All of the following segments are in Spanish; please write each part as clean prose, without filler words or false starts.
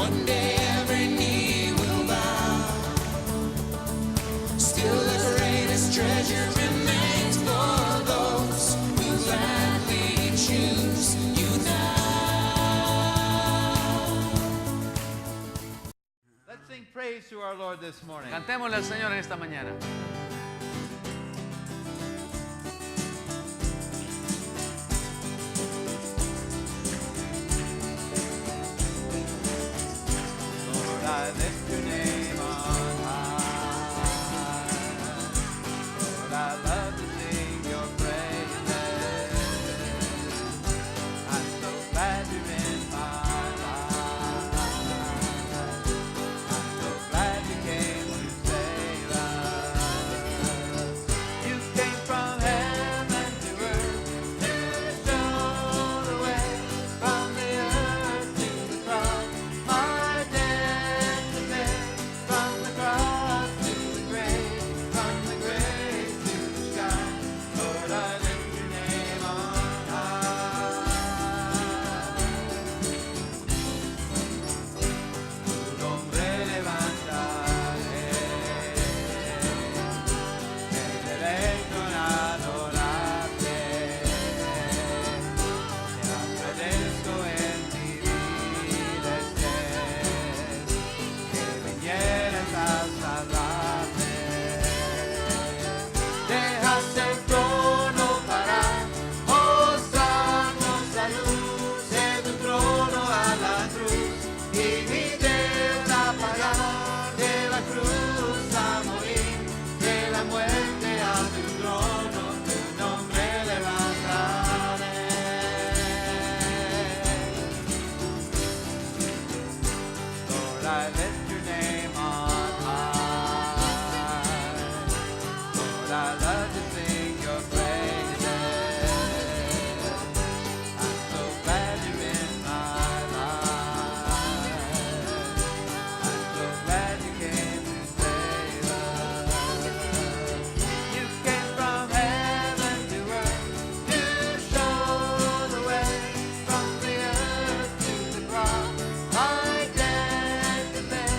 One day every knee will bow. Still the greatest treasure remains for those who gladly choose you now. Let's sing praise to our Lord this morning. Cantémosle al Señor en esta mañana. Lord, I lift your name on high. Lord, I love to sing your praises. I'm so glad you're in my life. I'm so glad you came to save us. You came from heaven to earth to show the way, from the earth to the cross. My debt to pay, from the cross to the grave, from the grave to the sky. Lord, I lift your name on high. Tu nombre levantaré, me deleito en adorarte. Te agradezco en mi vida estés, que vinieras a salvarme. Dejaste el trono para mostrarnos la luz, de tu trono a la cruz, y mi deuda pagar, de la cruz a morir, de la muerte a tu trono, tu nombre levantaré. Lord, I lift your name on high. Lord, I love to sing your praises. I'm so glad you're in my life. I'm so glad you came to save us. You came from heaven to earth to show the way, from the earth to the cross. My debt to pay,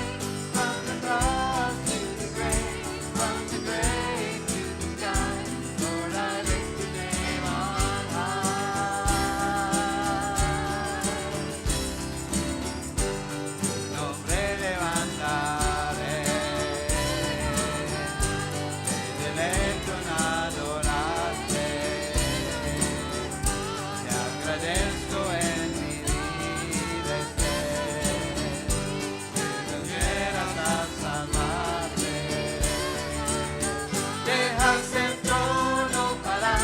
from the cross to the grave, from the grave to the sky. Lord, I lift your name on high. Tu nombre levantaré, me deleito en adorarte. Te agradezco en mi vida estés, que vinieras a salvarme. Dejaste el trono para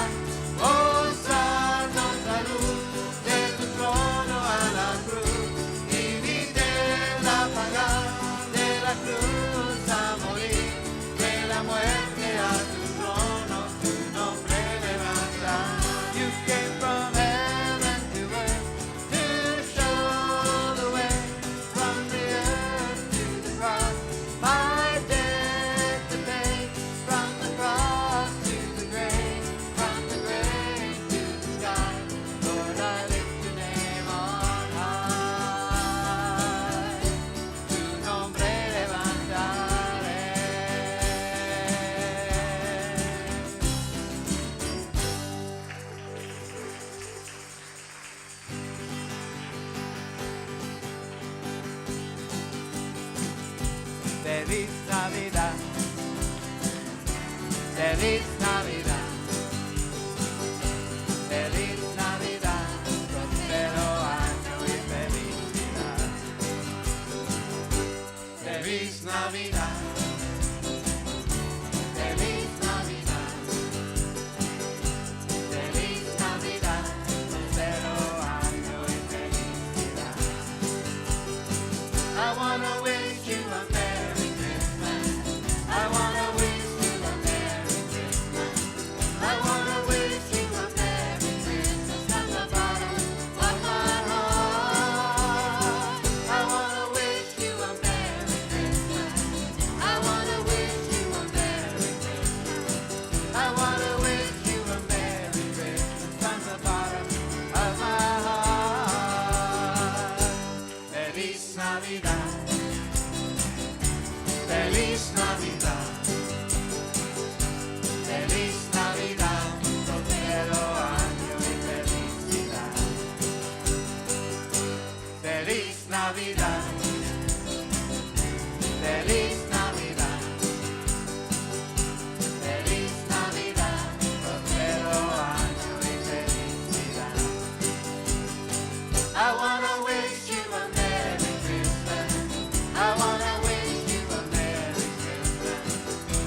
mostrarnos la luz, de tu trono a la cruz, y mi deuda pagar, de la cruz a morir, de la muerte a tu trono, tu nombre levantar. You came from heaven to earth to show the way, from the earth to the cross. My debt to pay, from the cross to the grave, from the grave to the sky. Lord, I lift your name on high. Tu nombre levantaré. Feliz Navidad, feliz Navidad, feliz Navidad, próspero año y felicidad. Feliz Navidad, feliz Navidad, feliz Navidad, próspero año y felicidad. I wanna wish you a Merry Christmas. I wanna wish you a Merry Christmas. I wanna wish you a Merry Christmas from the bottom of my heart. I wanna wish you a Merry Christmas. I wanna wish you a Merry Christmas. I wanna wish you a Merry Christmas from the bottom of my heart. Feliz Navidad. Navidad. Feliz Navidad. Feliz Navidad. Prospero año y felicidad. Feliz Navidad. Feliz Navidad. Feliz Navidad. Prospero año y felicidad. I wanna wish you a Merry Christmas. I wanna wish you a Merry Christmas.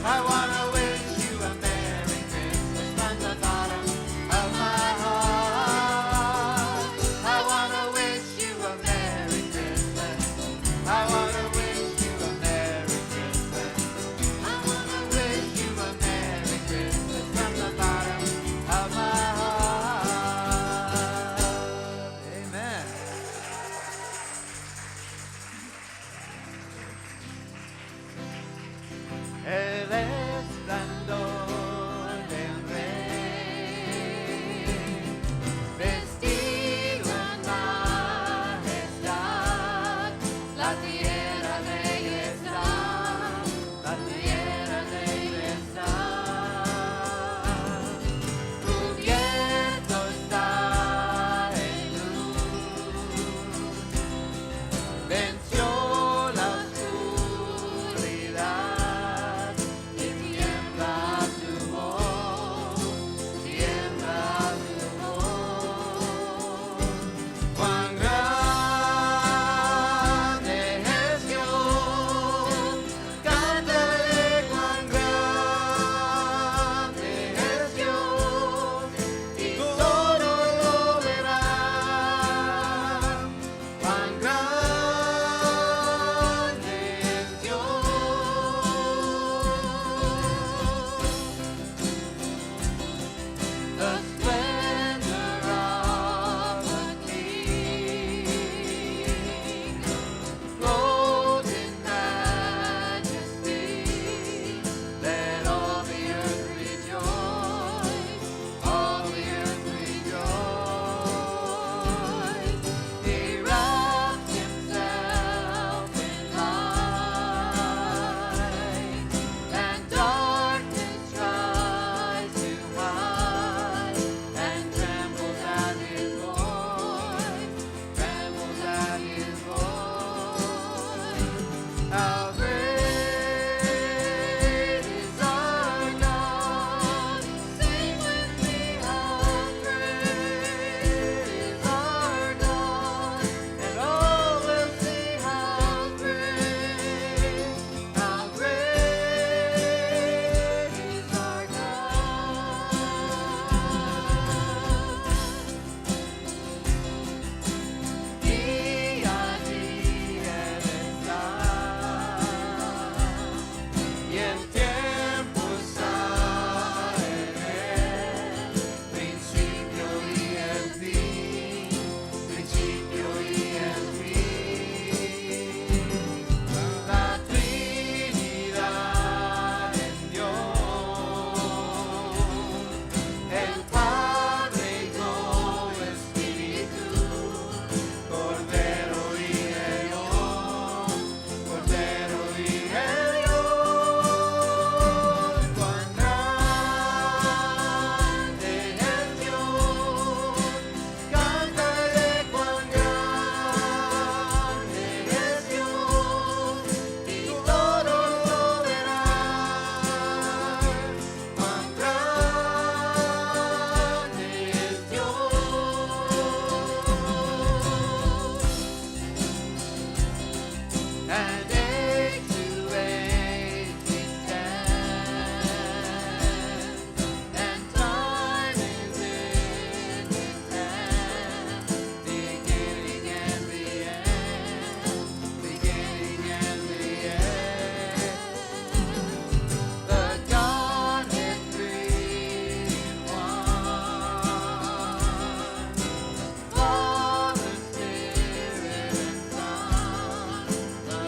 I wanna wish you a Merry Christmas from the bottom of my heart. I wanna wish you a Merry Christmas. I wanna wish you a Merry Christmas. I wanna wish you a Merry Christmas from the bottom of my heart. Amen. El esplendor del rey, vestido en majestad, la tierra de él está, la tierra de él está, cubierto está en luz, venció la oscuridad y tiembla su voz, tiembla su voz. Cuán grande es Dios, cántale cuán grande es Dios, y todos lo verán. Cuán grande es Dios. The splendor of a king, clothed in majesty, let all the earth rejoice, all the earth rejoice. He wrapped himself in light, and darkness tries to hide, and trembles at his voice, trembles at his voice. How great is our God! Sing with me, how great is our God! And all will see how great is our God. Día a día Él está, y el tiempo está en Él, principio y el fin, principio y el fin. La Trinidad en Dios, el Padre, Hijo, Espíritu, Cordero y León, Cordero y León. Cuán grande es Dios, cántale cuán grande es Dios, y todos lo verán. Cuán grande es Dios. And age to age we stand, and time is in His hand, beginning and the end, beginning and the end. The Godhead three in one, Father, Spirit, and Son, the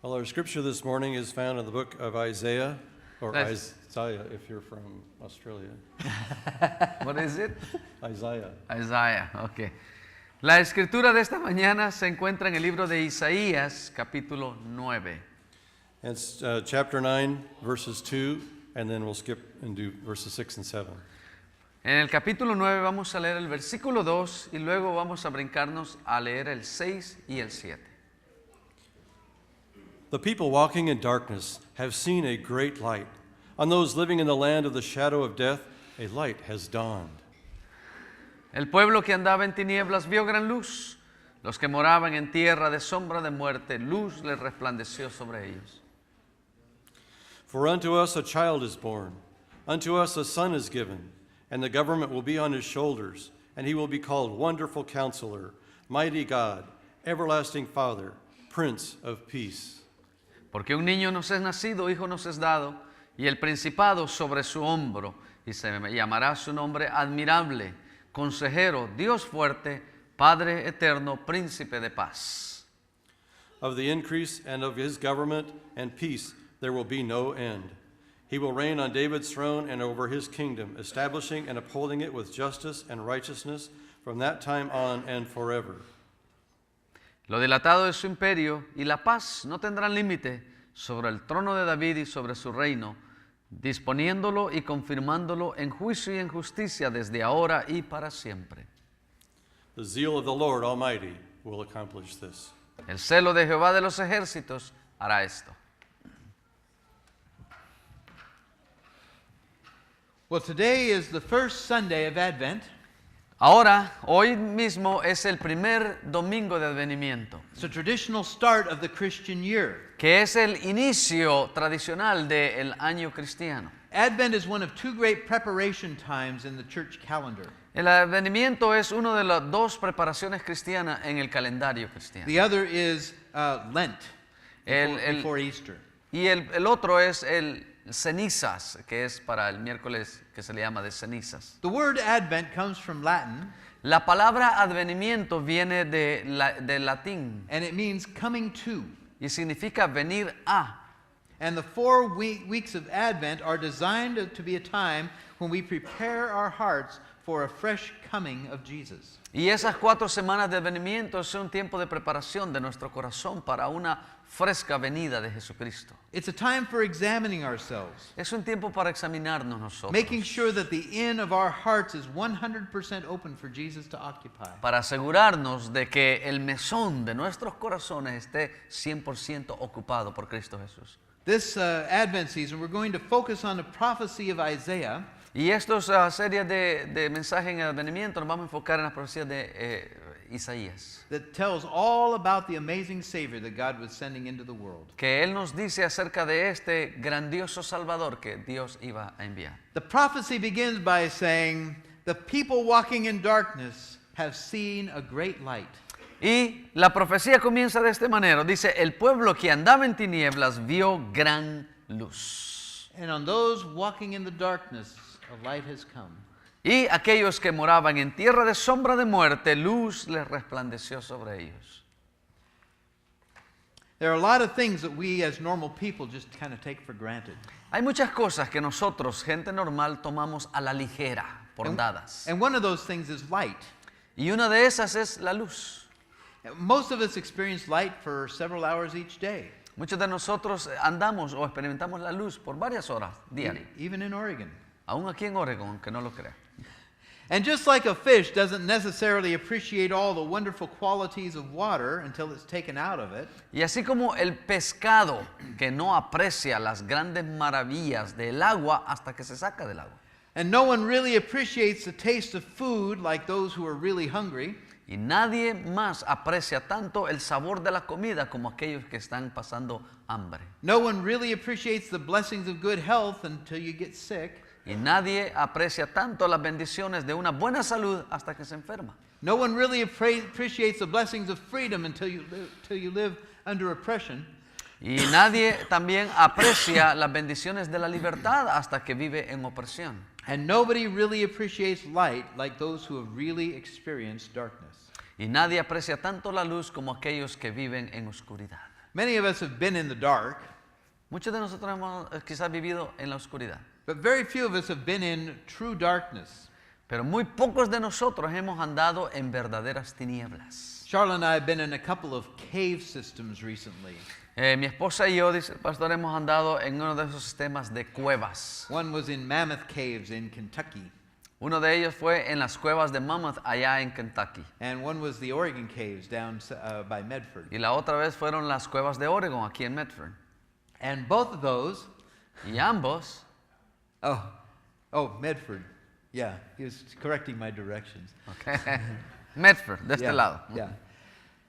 Well, our scripture this morning is found in the book of Isaiah, or That's- Isaiah if you're from Australia. What is it? Isaiah. Isaiah, ok. La escritura de esta mañana se encuentra en el libro de Isaías, capítulo 9. And it's chapter 9, verses 2, and then we'll skip and do verses 6 and 7. En el capítulo 9 vamos a leer el versículo 2 y luego vamos a brincarnos a leer el 6 y el 7. The people walking in darkness have seen a great light. On those living in the land of the shadow of death, a light has dawned. El pueblo que andaba en tinieblas vio gran luz. Los que moraban en tierra de sombra de muerte, luz les resplandeció sobre ellos. For unto us a child is born, unto us a son is given, and the government will be on his shoulders, and he will be called Wonderful Counselor, Mighty God, Everlasting Father, Prince of Peace. Porque un niño nos es nacido, hijo nos es dado, y el principado sobre su hombro, y se llamará su nombre admirable, consejero, Dios fuerte, Padre eterno, príncipe de paz. Of the increase and of his government and peace there will be no end. He will reign on David's throne and over his kingdom, establishing and upholding it with justice and righteousness from that time on and forever. Lo dilatado de su imperio y la paz no tendrán límite sobre el trono de David y sobre su reino, disponiéndolo y confirmándolo en juicio y en justicia desde ahora y para siempre. The zeal of the Lord Almighty will accomplish this. El celo de Jehová de los ejércitos hará esto. Well, today is the first Sunday of Advent. Ahora, hoy mismo es el primer domingo de advenimiento, It's a traditional start of the Christian year. que es el inicio tradicional del año cristiano. Advent is one of two great preparation times in the church calendar. El advenimiento es una de las dos preparaciones cristianas en el calendario cristiano. The other is Lent, El- before Easter. Y el otro es el cenizas, que es para el miércoles que se le llama de cenizas. The word Advent comes from Latin, La palabra advenimiento viene del latín and it means coming to. y significa venir a. And the 4 weeks of Advent are designed to be a time when we prepare our hearts for a fresh coming of Jesus. Y esas 4 semanas de advenimiento es un tiempo de preparación de nuestro corazón para una fresca venida de Jesucristo. It's a time for examining ourselves, Es un tiempo para examinarnos nosotros, making sure that the inn of our hearts is 100% open for Jesus to occupy. para asegurarnos de que el mesón de nuestros corazones esté 100% ocupado por Cristo Jesús. This Advent season, we're going to focus on the prophecy of Isaiah, Y estos series de mensajes en el advenimiento nos vamos a enfocar en las profecías de Isaías, that tells all about the amazing Savior that God was sending into the world. que Él nos dice acerca de este grandioso Salvador que Dios iba a enviar. The prophecy begins by saying, "The people walking in darkness have seen a great light." Y la profecía comienza de esta manera, dice, el pueblo que andaba en tinieblas vio gran luz. And on those walking in the darkness, a light has come. Y aquellos que moraban en tierra de sombra de muerte, luz les resplandeció sobre ellos. There are a lot of things that we as normal people just kind of take for granted. Hay muchas cosas que nosotros, gente normal, tomamos a la ligera, por dadas. And one of those things is light. Y una de esas es la luz. Most of us experience light for several hours each day, Muchos de nosotros andamos o experimentamos la luz por varias horas diarias, even in Oregon. aún aquí en Oregon, aunque no lo crea. And just like a fish doesn't necessarily appreciate all the wonderful qualities of water until it's taken out of it, Y así como el pescado que no aprecia las grandes maravillas del agua hasta que se saca del agua. and no one really appreciates the taste of food like those who are really hungry, Y nadie más aprecia tanto el sabor de la comida como aquellos que están pasando hambre. no one really appreciates the blessings of good health until you get sick. Y nadie aprecia tanto las bendiciones de una buena salud hasta que se enferma. No one really appreciates the blessings of freedom until you live under oppression. Y nadie también aprecia las bendiciones de la libertad hasta que vive en opresión. And nobody really appreciates light like those who have really experienced darkness. Y nadie aprecia tanto la luz como aquellos que viven en oscuridad. Many of us have been in the dark, Muchos de nosotros hemos quizás vivido en la oscuridad, but very few of us have been in true darkness. pero muy pocos de nosotros hemos andado en verdaderas tinieblas. Charlotte and I have been in a couple of cave systems recently. Mi esposa y yo, dice el pastor, hemos andado en uno de esos sistemas de cuevas. One was in Mammoth Caves in Kentucky, Uno de ellos fue en las cuevas de Mammoth allá en Kentucky. and one was the Oregon Caves down by Medford. Y la otra vez fueron las cuevas de Oregon aquí en Medford. And both of those, Y ambos, Medford. Yeah, he was correcting my directions. Medford, de este Yeah, lado. Yeah.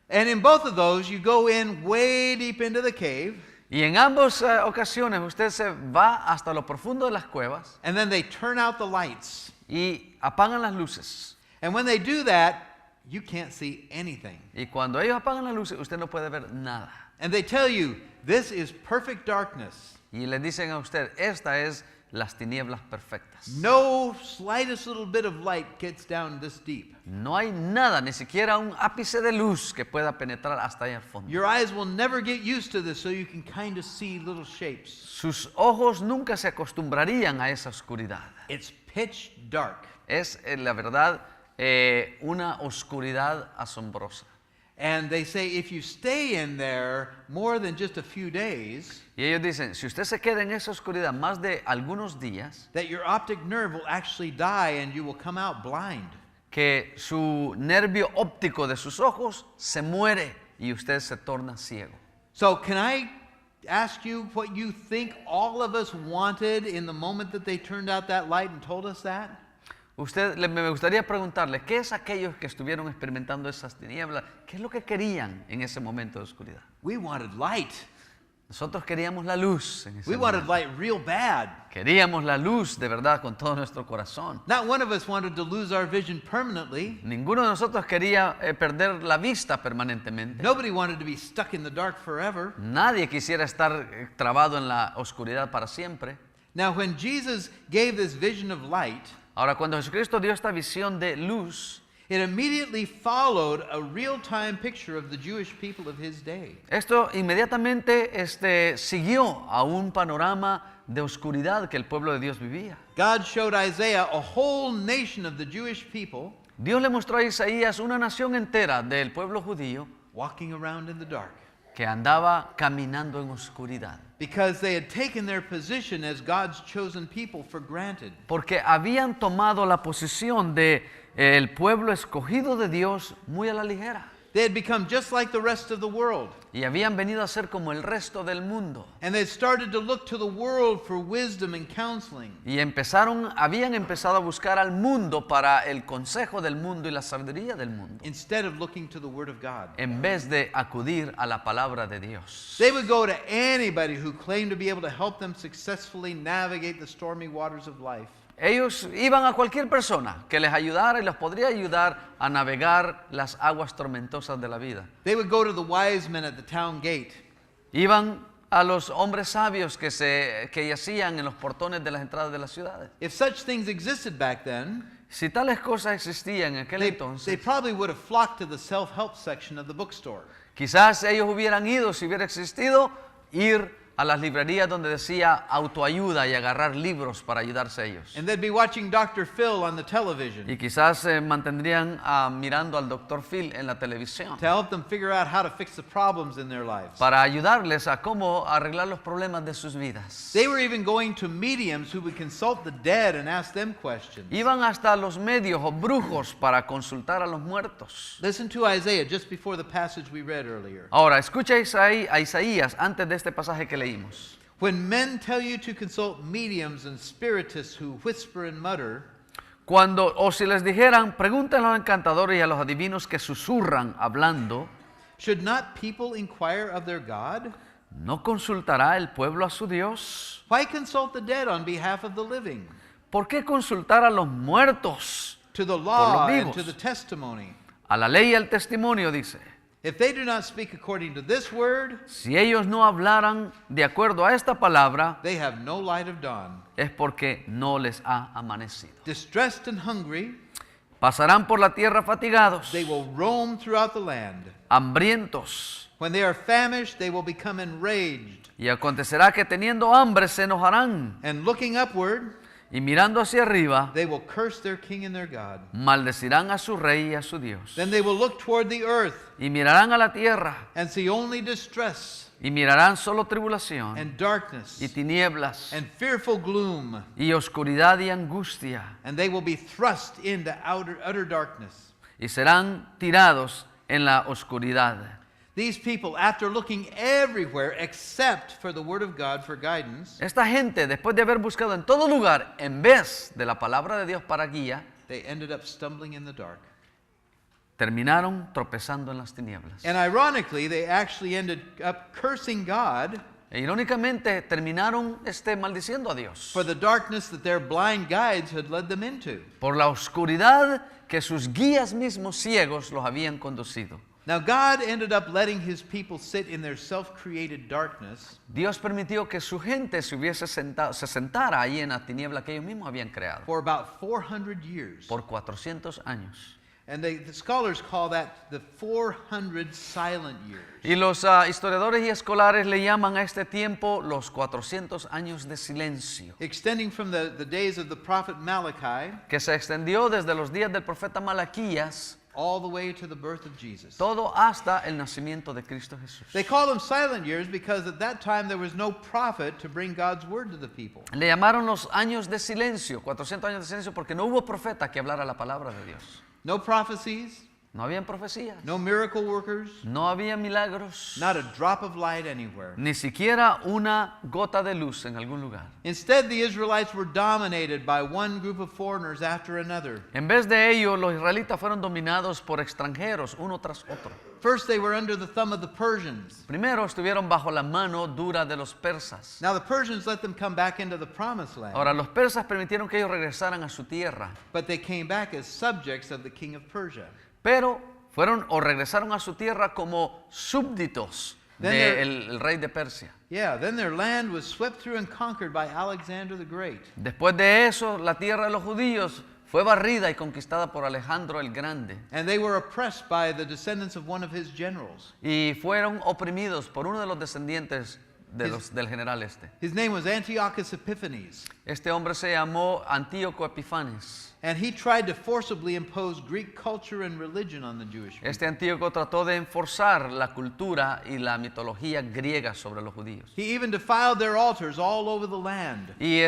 And in both of those, you go in way deep into the cave, Y en ambas ocasiones usted se va hasta lo profundo de las cuevas and then they turn out the lights. y apagan las luces. And when they do that, you can't see anything. Y cuando ellos apagan las luces, usted no puede ver nada. And they tell you, this is perfect darkness. Y le dicen a usted, esta es las tinieblas perfectas. No slightest little bit of light gets down this deep. No hay nada, ni siquiera un ápice de luz que pueda penetrar hasta allá al fondo. Your eyes will never get used to this, so you can kind of see little shapes. Sus ojos nunca se acostumbrarían a esa oscuridad. It's pitch dark. Es, la verdad, una oscuridad asombrosa. And they say if you stay in there more than just a few days, Y ellos dicen, si usted se queda en esa oscuridad más de algunos días, that your optic nerve will actually die and you will come out blind. que su nervio óptico de sus ojos se muere y usted se torna ciego. So can I ask you what you think all of us wanted in the moment that they turned out that light and told us that? Me gustaría preguntarle, ¿qué es aquellos que estuvieron experimentando esas tinieblas? ¿Qué es lo que querían en ese momento de oscuridad? We wanted light. Nosotros queríamos la luz en ese We wanted momento. light real bad. Queríamos la luz de verdad con todo nuestro corazón. Not one of us wanted to lose our vision permanently. Ninguno de nosotros quería perder la vista permanentemente. Nobody wanted to be stuck in the dark forever. Nadie quisiera estar trabado en la oscuridad para siempre. Now, when Jesus gave this vision of light, Ahora, cuando Jesucristo dio esta visión de luz, it immediately followed a real-time picture of the Jewish people of his day. esto inmediatamente siguió a un panorama de oscuridad que el pueblo de Dios vivía. God showed Isaiah a whole nation of the Jewish people Dios le mostró a Isaías una nación entera del pueblo judío walking around in the dark que andaba caminando en oscuridad, because they had taken their position as God's chosen people for granted. porque habían tomado la posición de el pueblo escogido de Dios muy a la ligera. They had become just like the rest of the world. Y habían venido a ser como el resto del mundo. And they started to look to the world for wisdom and counseling. Y habían empezado a buscar al mundo para el consejo del mundo y la sabiduría del mundo, Instead of looking to the Word of God. en vez de acudir a la palabra de Dios. They would go to anybody who claimed to be able to help them successfully navigate the stormy waters of life. Ellos iban a cualquier persona que les ayudara y los podría ayudar a navegar las aguas tormentosas de la vida. They would go to the wise men at the town gate. Iban a los hombres sabios que yacían en los portones de las entradas de las ciudades. If such things existed back then, Si tales cosas existían en aquel they entonces, probably would have flocked to the self-help section of the bookstore. quizás ellos hubieran ido, si hubiera existido, ir a las librerías donde decía autoayuda y agarrar libros para ayudarse a ellos. And they'd be watching Dr. Phil on the television Y quizás se mantendrían mirando al Dr. Phil en la televisión to help them figure out how to fix the problems in their lives. para ayudarles a cómo arreglar los problemas de sus vidas. They were even going to mediums who would consult the dead and ask them questions. Iban hasta los medios o brujos para consultar a los muertos. Listen to Isaiah just before the passage we read earlier. Ahora, escucha a Isaías antes de este pasaje que leímos. When men tell you to consult mediums and spiritists who whisper and mutter, O si les dijeran, pregunten a los encantadores y a los adivinos que susurran hablando, should not people inquire of their God? ¿no consultará el pueblo a su Dios? Why consult the dead on behalf of the living? ¿Por qué consultar a los muertos? To the los law and vivos. to the testimony. A la ley y al testimonio, dice. If they do not speak according to this word, Si ellos no hablaran de acuerdo a esta palabra, they have no light of dawn. es porque no les ha amanecido. Distressed and hungry, Pasarán por la tierra fatigados, They will roam throughout the land. hambrientos. When they are famished, they will become enraged. Y acontecerá que teniendo hambre se enojarán. And looking upward, Y mirando hacia arriba, they will curse their king and their God. maldecirán a su rey y a su Dios. Then they will look toward the earth Y mirarán a la tierra, and see only distress y mirarán solo tribulación, and darkness y tinieblas, and fearful gloom. y oscuridad y angustia, And they will be thrust into utter darkness. y serán tirados en la oscuridad. These people, after looking everywhere except for the Word of God for guidance, Esta gente, después de haber buscado en todo lugar, en vez de la palabra de Dios para guía, they ended up stumbling in the dark. terminaron tropezando en las tinieblas. And ironically, they actually ended up cursing God E irónicamente terminaron maldiciendo a Dios for the darkness that their blind guides had led them into. por la oscuridad que sus guías mismos ciegos los habían conducido. Now, God ended up letting His people sit in their self-created darkness Dios permitió que su gente se sentara ahí en la tiniebla que ellos mismos habían creado for about 400 years. por 400 años. And the scholars call that the 400 silent years. Y los historiadores y escolares le llaman a este tiempo los 400 años de silencio, Extending from the days of the prophet Malachi que se extendió desde los días del profeta Malaquías all the way to the birth of Jesus. todo hasta el nacimiento de Cristo Jesús. They call them silent years because at that time there was no prophet to bring God's word to the people. Le llamaron los años de silencio, 400 años de silencio, porque no hubo profeta que hablara la palabra de Dios. No prophecies, No habían profecías, no miracle workers, no había milagros, not a drop of light anywhere. ni siquiera una gota de luz en algún lugar. Instead, the Israelites were dominated by one group of foreigners after another. En vez de ello, los israelitas fueron dominados por extranjeros, uno tras otro. First, they were under the thumb of the Persians. Primero estuvieron bajo la mano dura de los persas. Now, the Persians let them come back into the promised land, Ahora, los persas permitieron que ellos regresaran a su tierra, but they came back as subjects of the king of Persia. pero fueron o regresaron a su tierra como súbditos del rey de Persia. Yeah, then their land was swept through and conquered by Alexander the Great. Después de eso, la tierra de los judíos fue barrida y conquistada por Alejandro el Grande. And they were oppressed by the descendants of one of his generals. Y fueron oprimidos por uno de los descendientes del general este. His name was Antiochus Epiphanes. Este hombre se llamó Antíoco Epifanes. And he tried to forcibly impose Greek culture and religion on the Jewish people. Este Antíoco trató de enforzar la cultura y la mitología griega sobre los judíos. He even defiled their altars all over the land. Y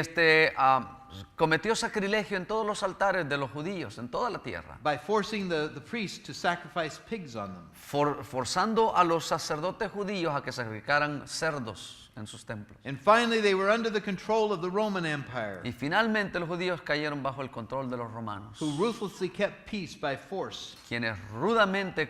cometió sacrilegio en todos los altares de los judíos, en toda la tierra, By forcing the priests to sacrifice pigs on them. forzando a los sacerdotes judíos a que sacrificaran cerdos en sus templos. And finally, they were under the control of the Roman Empire, Y finalmente los judíos cayeron bajo el control de los romanos, who ruthlessly kept peace by force, quienes rudamente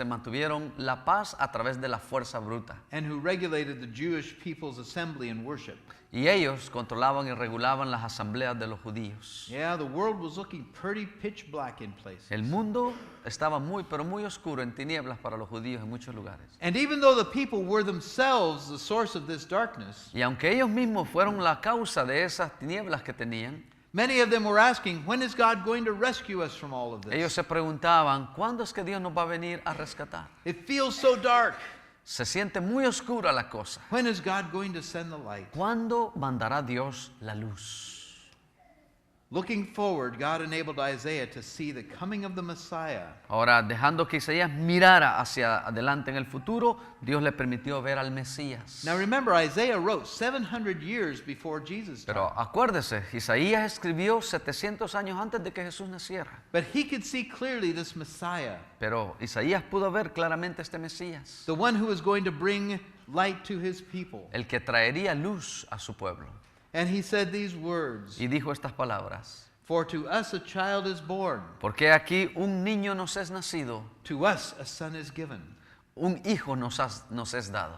mantuvieron la paz a través de la fuerza bruta. and who regulated the Jewish people's assembly and worship. Y ellos controlaban y regulaban las asambleas de los judíos. Yeah, the world was looking pretty pitch black in places. El mundo estaba pero muy oscuro, en tinieblas para los judíos en muchos lugares. And even though the people were themselves the source of this darkness, Y aunque ellos mismos fueron la causa de esas tinieblas que tenían, many of them were asking, when is God going to rescue us from all of ellos this? se preguntaban, ¿cuándo es que Dios nos va a venir a rescatar? It feels so dark. Se siente muy oscura la cosa. When is God going to send the light? ¿Cuándo mandará Dios la luz? Looking forward, God enabled Isaiah to see the coming of the Messiah. Ahora, dejando que Isaías mirara hacia adelante en el futuro, Dios le permitió ver al Mesías. Now remember, Isaiah wrote 700 years before Jesus Pero died. acuérdese, Isaías escribió 700 años antes de que Jesús naciera. But he could see clearly this Messiah, Pero Isaías pudo ver claramente este Mesías, the one who was going to bring light to his people. el que traería luz a su pueblo. And he said these words, Y dijo estas palabras: "For to us a child is born, porque aquí un niño nos es nacido, to us a son is given." un hijo nos es dado.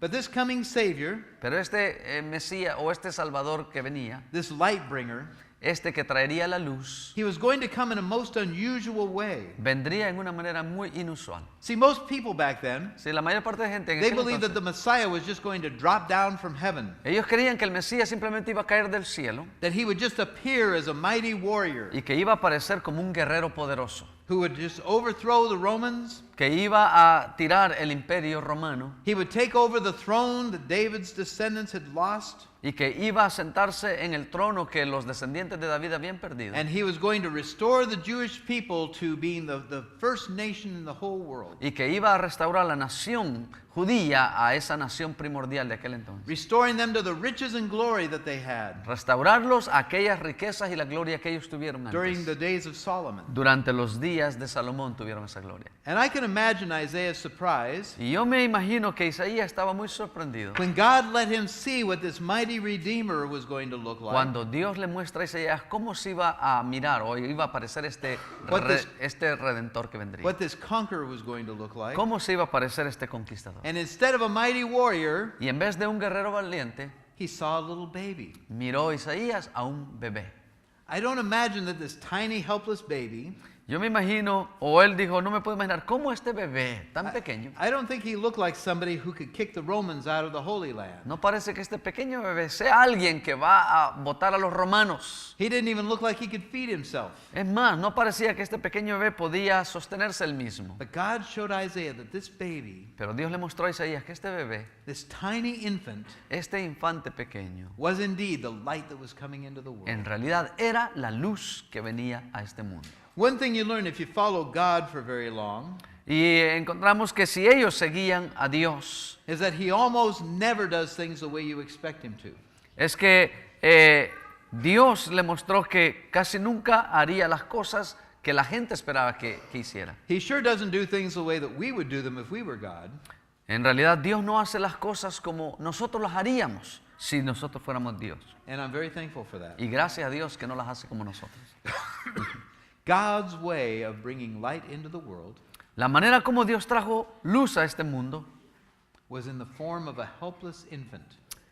But this coming Savior, Pero este Mesías o este Salvador que venía, this light bringer, este que traería la luz, he was going to come in a most unusual way. vendría en una manera muy inusual. See, most people back then, Sí, la mayor parte de gente en they aquel believed that the entonces, Messiah was just going to drop down from heaven, ellos creían que el Mesías simplemente iba a caer del cielo that he would just appear as a mighty warrior y que iba a aparecer como un guerrero poderoso, who would just overthrow the Romans. que iba a tirar el imperio romano He would take over the throne that David's descendants had lost, y que iba a sentarse en el trono que los descendientes de David habían perdido. and he was going to restore the Jewish people to being the first nation in the whole world, Y que iba a restaurar la nación judía a esa nación primordial de aquel entonces. restoring them to the riches and glory that they had Restaurarlos a aquellas riquezas y la gloria que ellos tuvieron during the antes. days of Solomon. Durante los días de Salomón tuvieron esa gloria. And I can imagine Isaiah's surprise Y yo me imagino que Isaías estaba muy sorprendido when God let him see what this mighty Redeemer was going to look like. cuando Dios le muestra a Isaías cómo se iba a mirar o iba a aparecer este redentor que vendría. What this conqueror was going to look like. Cómo se iba a aparecer este conquistador. And instead of a mighty warrior, Y en vez de un guerrero valiente, he saw a little baby. miró Isaías a un bebé. I don't imagine that this tiny, helpless baby, Yo me imagino, o él dijo, no me puedo imaginar cómo este bebé tan pequeño, I don't think he looked like somebody who could kick the Romans out of the Holy Land. no parece que este pequeño bebé sea alguien que va a botar a los romanos. He didn't even look like he could feed himself. Es más, no parecía que este pequeño bebé podía sostenerse él mismo. But God showed Isaiah that this baby, Pero Dios le mostró a Isaías que este bebé, this tiny infant, este infante pequeño, was indeed the light that was coming into the world. en realidad era la luz que venía a este mundo. One thing you learn if you follow God for very long Y encontramos que si ellos seguían a Dios, is that he almost never does things the way you expect him to. es que Dios le mostró que casi nunca haría las cosas que la gente esperaba que hiciera. He sure doesn't do things the way that we would do them if we were God. En realidad Dios no hace las cosas como nosotros las haríamos si nosotros fuéramos Dios. And I'm very thankful for that. Y gracias a Dios que no las hace como nosotros. God's way of bringing light into the world La manera como Dios trajo luz a este mundo was in the form of a helpless infant.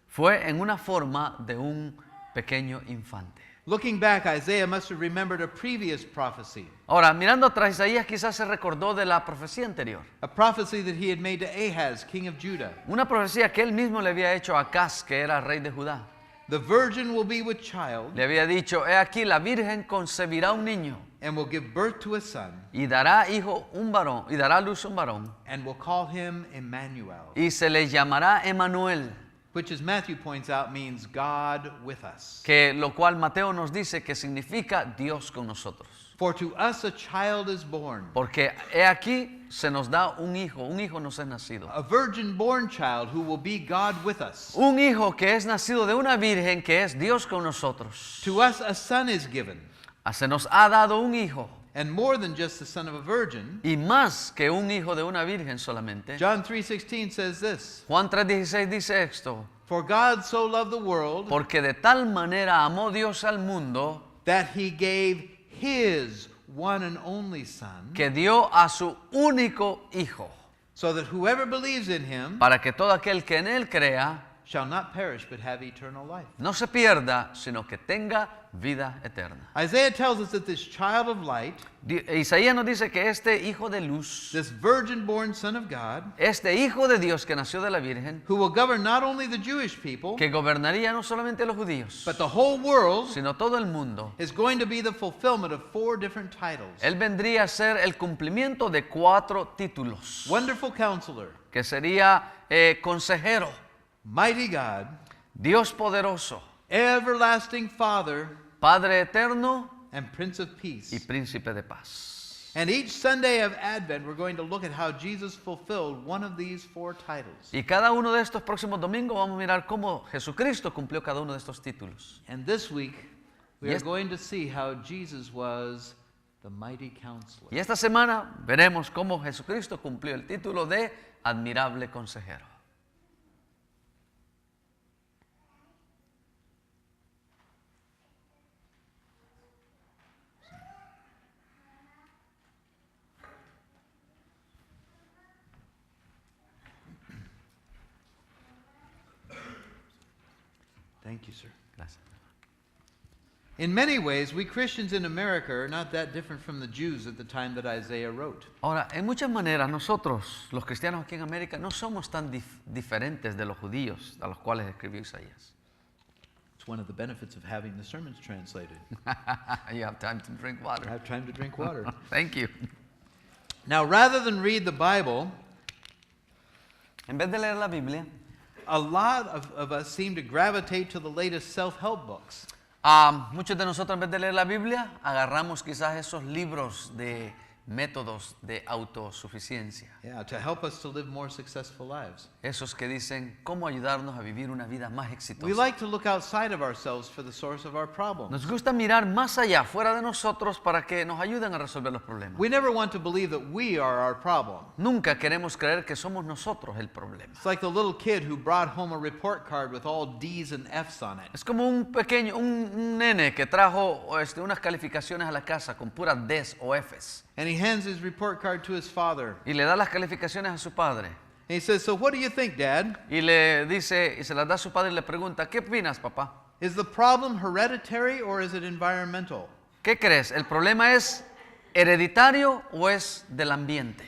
fue en una forma de un pequeño infante. Looking back, Isaiah must have remembered a previous prophecy, Ahora, mirando atrás, Isaías quizás se recordó de la profecía anterior. a prophecy that he had made to Ahaz, king of Judah. Una profecía que él mismo le había hecho a Acaz, que era rey de Judá. The virgin will be with child Le había dicho, he aquí, la virgen concebirá un niño and will give birth to a son y dará hijo un varón, y dará a luz un varón, and will call him Emmanuel, y se le llamará Emanuel, which, as Matthew points out, means God with us. que lo cual Mateo nos dice que significa Dios con nosotros. For to us a child is born, Porque he aquí se nos da un hijo nos es nacido. a virgin-born child who will be God with us. Un hijo que es nacido de una virgen que es Dios con nosotros. To us a son is given, Se nos ha dado un hijo, and more than just the son of a virgin. y más que un hijo de una virgen solamente. John 3:16 says this, Juan 3:16 dice esto, for God so loved the world porque de tal manera amó Dios al mundo that he gave his one and only son, que dio a su único hijo, so that whoever believes in him para que todo aquel que en él crea shall not perish but have eternal life. no se pierda, sino que tenga vida eterna. Isaiah tells us that this child of light, Isaías nos dice que este hijo de luz, this virgin-born son of God, este hijo de Dios que nació de la Virgen, who will govern not only the Jewish people, que gobernaría no solamente a los judíos, but the whole world, sino todo el mundo, is going to be the fulfillment of 4 different titles. él vendría a ser el cumplimiento de 4 títulos, Wonderful Counselor, que sería consejero, Mighty God, Dios poderoso, Everlasting Father, Padre eterno and Prince of y Peace. príncipe de paz. And each Sunday of Advent, we're going to look at how Jesus fulfilled one of these 4 titles. Y cada uno de estos próximos domingos vamos a mirar cómo Jesucristo cumplió cada uno de estos títulos. And this week, we Yes. are going to see how Jesus was the mighty counselor. Y esta semana veremos cómo Jesucristo cumplió el título de admirable consejero. Thank you, sir. Gracias. In many ways, we Christians in America are not that different from the Jews at the time that Isaiah wrote. Ahora, en muchas maneras nosotros, los cristianos aquí en América, no somos tan diferentes de los judíos a los cuales escribió Isaías. It's one of the benefits of having the sermons translated. You have time to drink I water. have time to drink water. Thank you. Now, rather than read the Bible, En vez de leer la Biblia, a lot of us seem to gravitate to the latest self-help books. muchos de nosotros en vez de leer la Biblia, agarramos quizás esos libros de métodos de autosuficiencia. Yeah, to help us to live more successful lives. Esos que dicen cómo ayudarnos a vivir una vida más We exitosa. like to look outside of ourselves for the source of our problems. Nos gusta mirar más allá, fuera de nosotros, para que nos ayuden a resolver los problemas. We never want to believe that we are our problem. Nunca queremos creer que somos nosotros el problema. It's like the little kid who brought home a report card with all D's and F's on it. Es como un nene que trajo unas calificaciones a la casa con puras D's o F's And he hands his report card to his father. y le da las calificaciones a su padre. And he says, "So what do you think, Dad? Y le dice, y se las da a su padre y le pregunta, ¿qué opinas, papá? Is the problem hereditary or is it environmental?" ¿Qué crees? ¿El problema es hereditario o es del ambiente?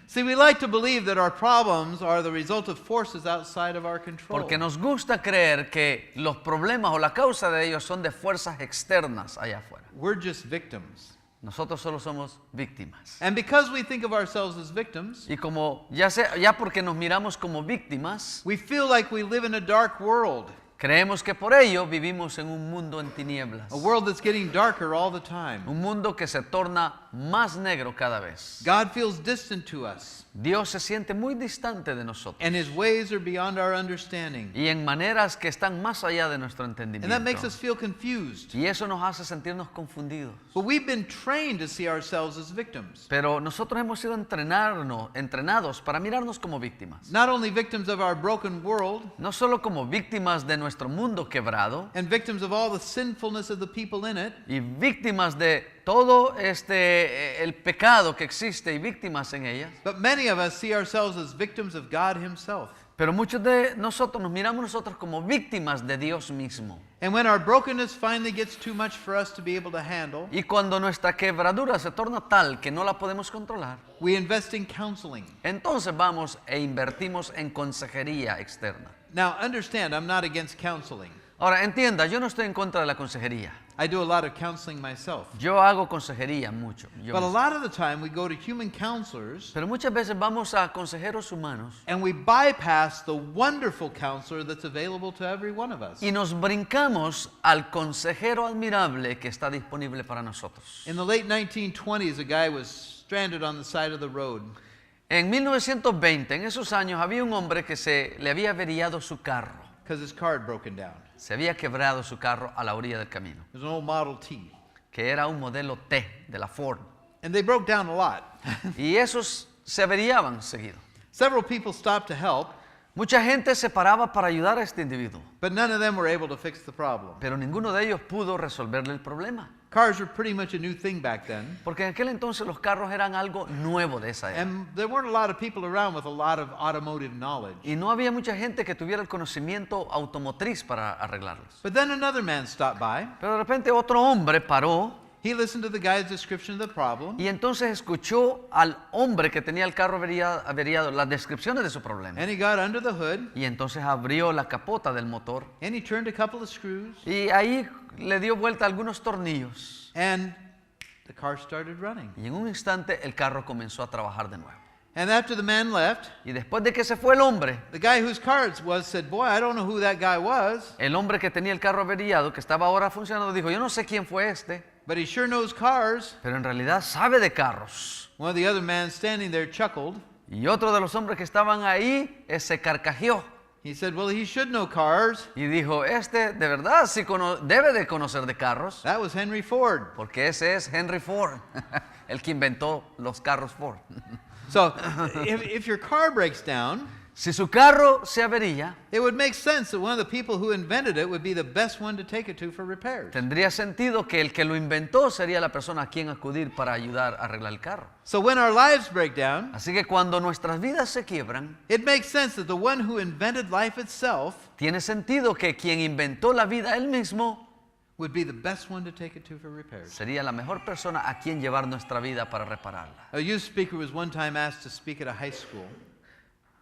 See, we like to believe that our problems are the result of forces outside of our control. Porque nos gusta creer que los problemas o la causa de ellos son de fuerzas externas allá afuera. We're just victims. Nosotros solo somos víctimas. And because we think of ourselves as victims, Y como ya porque nos miramos como víctimas, we feel like we live in a dark world, creemos que por ello vivimos en un mundo en tinieblas. a world that's getting darker all the time. Un mundo que se torna más negro cada vez. God feels distant to us, Dios se siente muy distante de nosotros. and his ways are beyond our understanding. Y en maneras que están más allá de nuestro And that makes entendimiento. us feel confused. Y eso nos hace sentirnos confundidos. But we've been trained to see ourselves as victims. Pero nosotros hemos sido entrenados para mirarnos como víctimas. Not only victims of our broken world No solo como víctimas de nuestro mundo quebrado and victims of all the sinfulness of the people in it, y víctimas de todo el pecado que existe y víctimas en ellas. but many of us see ourselves as victims of God himself. Pero muchos de nosotros nos miramos nosotros como víctimas de Dios mismo. And when our brokenness finally gets too much for us to be able to handle, Y cuando nuestra quebradura se torna tal que no la podemos controlar, we invest in counseling. entonces vamos e invertimos en consejería externa. Now, understand, I'm not against counseling. Ahora, entienda, yo no estoy en contra de la consejería. I do a lot of counseling myself. Yo hago consejería mucho. But a lot of the time, we go to human counselors Pero muchas veces vamos a consejeros humanos and we bypass the wonderful counselor that's available to every one of us. y nos brincamos al consejero admirable que está disponible para nosotros. In the late 1920s, a guy was stranded on the side of the road. En 1920, en esos años, había un hombre que se le había averiado su carro. Because his car had broken down. Se había quebrado su carro a la orilla del camino, It was an old Model T. que era un modelo T de la Ford. And they broke down a lot. Y esos se averiaban seguido. Several people stopped to help, Mucha gente se paraba para ayudar a este individuo, but none of them were able to fix the problem. pero ninguno de ellos pudo resolverle el problema. Cars were pretty much a new thing back then. Porque en aquel entonces los carros eran algo nuevo de esa época. And there weren't a lot of people around with a lot of automotive knowledge. Y no había mucha gente que tuviera el conocimiento automotriz para arreglarlos. But then another man stopped by. Pero de repente otro hombre paró He listened to the guy's description of the problem. y entonces escuchó al hombre que tenía el carro averiado las descripciones de su problema. And he got under the hood Y entonces abrió la capota del motor and he turned a couple of screws y ahí le dio vuelta algunos tornillos. and the car started running. Y en un instante el carro comenzó a trabajar de nuevo. And after the man left, Y después de que se fue el hombre, the guy whose car it was said, "Boy, I don't know who that guy was, el hombre que tenía el carro averiado, que estaba ahora funcionando, dijo, yo no sé quién fue este, but he sure knows cars." pero en realidad sabe de carros. One of the other men standing there chuckled. Y otro de los hombres que estaban ahí se carcajeó He said, "Well, he should know cars. y dijo, este de verdad sí debe de conocer de carros, That was Henry Ford." porque ese es Henry Ford, el que inventó los carros Ford. So, if your car breaks down, Si su carro se avería, it would make sense that one of the people who invented it would be the best one to take it to for repairs. tendría sentido que el que lo inventó sería la persona a quien acudir para ayudar a arreglar el carro. So when our lives break down, Así que cuando nuestras vidas se quiebran, it makes sense that the one who invented life itself tiene sentido que quien inventó la vida él mismo would be the best one to take it to for repairs. Sería la mejor persona a quien llevar nuestra vida para repararla. A youth speaker was one time asked to speak at a high school.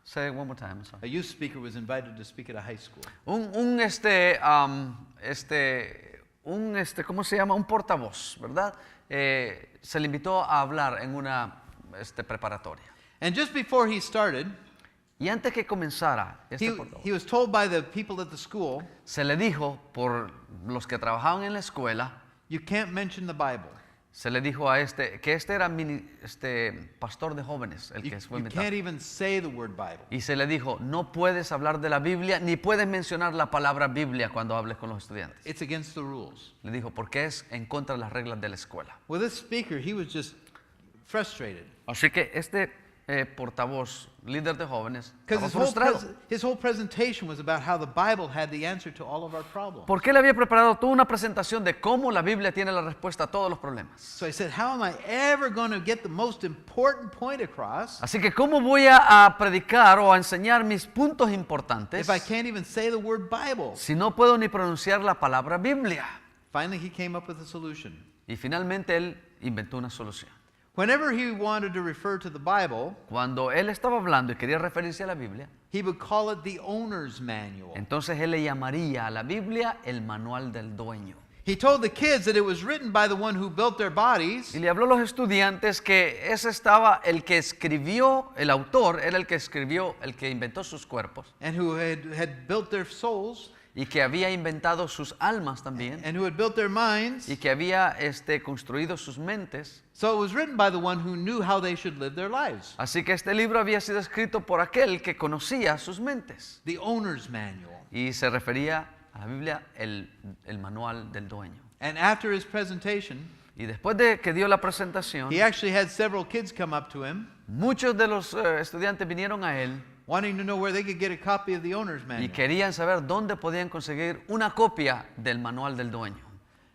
Say it one more time. Sorry. A youth speaker was invited to speak at a high school. ¿Cómo se llama? Un portavoz, ¿verdad? Se le invitó a hablar en una preparatoria. And just before he started, Y antes que comenzara este he portavoz, was told by the people at the school, se le dijo por los que trabajaban en la escuela, you can't mention the Bible. se le dijo a que era pastor de jóvenes, el You, que fue you invitado. can't even say the word Bible. Y se le dijo, no puedes hablar de la Biblia, ni puedes mencionar la palabra Biblia cuando hables con los estudiantes. It's against the rules. Le dijo, porque es en contra de las reglas de la escuela. Well, this speaker, he was just frustrated. Así que portavoz, líder de jóvenes, Because estaba frustrado. his whole presentation was about how the Bible had the answer to all of our problems. Porque él había preparado toda una presentación de cómo la Biblia tiene la respuesta a todos los problemas. So I said, how am I ever going to get the most important point across Así que, ¿cómo voy a predicar o a enseñar mis puntos importantes if I can't even say the word Bible? si no puedo ni pronunciar la palabra Biblia? Finally, he came up with a solution. Y finalmente él inventó una solución. Whenever he wanted to refer to the Bible, Cuando él estaba hablando y quería referirse a la Biblia, he would call it the owner's manual. entonces él le llamaría a la Biblia el manual del dueño. He told the kids that it was written by the one who built their bodies, Y le habló a los estudiantes que ese estaba, el que escribió, el autor era el que escribió, el que inventó sus cuerpos and who had built their souls, y que había inventado sus almas también and who had built their minds. y que había construido sus mentes. So it was written by the one who knew how they should live their lives. Así que este libro había sido escrito por aquel que conocía sus mentes The owner's manual. y se refería a la Biblia el manual del dueño. And after his presentation, Y después de que dio la presentación, he actually had several kids come up to him muchos de los estudiantes vinieron a él wanting to know where they could get a copy of the owner's y manual. querían saber dónde podían conseguir una copia del manual del dueño.